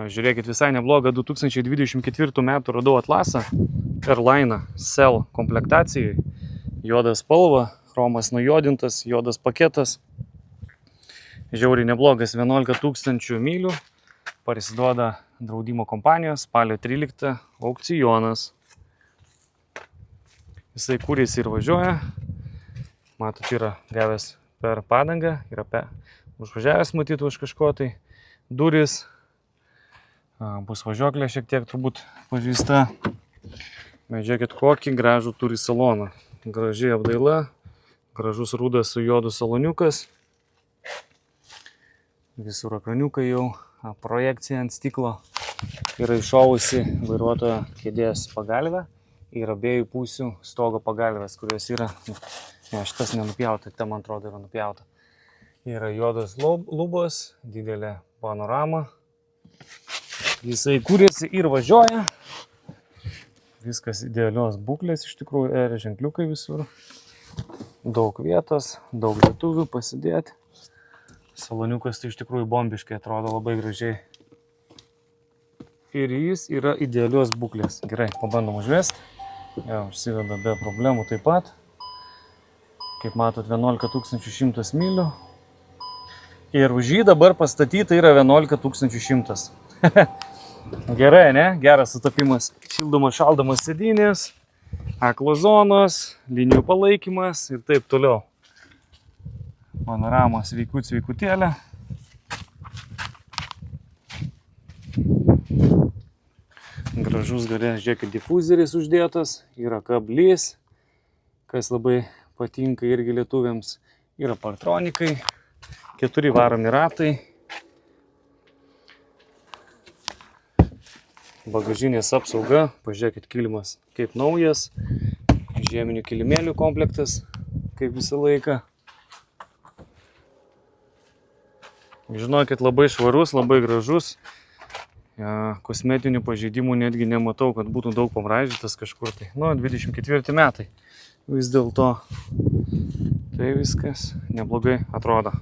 Žiūrėkit, visai neblogą 2024 metų radau atlasą Airline Cell komplektacijai. Juoda spalva, chromas nujodintas, juodas paketas. Žiauriai neblogas, 11 000 mylių. Parsiduoda draudimo kompanijos, spalio 13 aukcionas. Jisai kūrėsi ir važiuoja. Matot, yra gavęs per padangą, yra užvažiavęs matyti už kažko tai. Durys. Bus važiuoklė šiek tiek turbūt pažįsta. Bet žiūrėkit, kokį gražų turi saloną. Gražiai apdaila, gražus rudas su juodu saloniukas. Visur ekraniukai jau, projekcija ant stiklo. Yra iššovusi vairuotojo kėdės pagalvė ir abiejų pusių stogo pagalvės, kurios yra, šitas nenupjauta, ten man atrodo yra nupjauta. Yra juodas lubos, didelė panorama. Jisai kūrėsi ir važiuoja. Viskas idealios būklės, iš tikrųjų, yra ženkliukai visur. Daug vietos, daug lietuvių pasidėti. Saloniukas tai iš tikrųjų bombiškai atrodo labai gražiai. Ir jis yra idealios būklės. Gerai, pabandom užvesti. Jau, užsiveda be problemų taip pat. Kaip matot, 11 100 mylių. Ir už jį dabar pastatyta yra 11 100. Gerai, ne? Geras sutapimas. Šildomas, šaldomas sėdynės, aklos zonos, linijų palaikymas ir taip toliau. Panoramos sveikutėlė. Gražus gale, žiūrėkit, difuzeris uždėtas, yra kablys, kas labai patinka irgi lietuviams. Yra partronikai, 4 varomi ratai. Bagažinės apsauga, pažiūrėkit, kilimas kaip naujas, žieminių kilimėlių komplektas, kaip visą laiką. Žinokit, labai švarus, labai gražus, kosmetinių pažeidimų netgi nematau, kad būtų daug pamraižytas kažkur tai. 24 metai, vis dėlto tai viskas neblogai atrodo.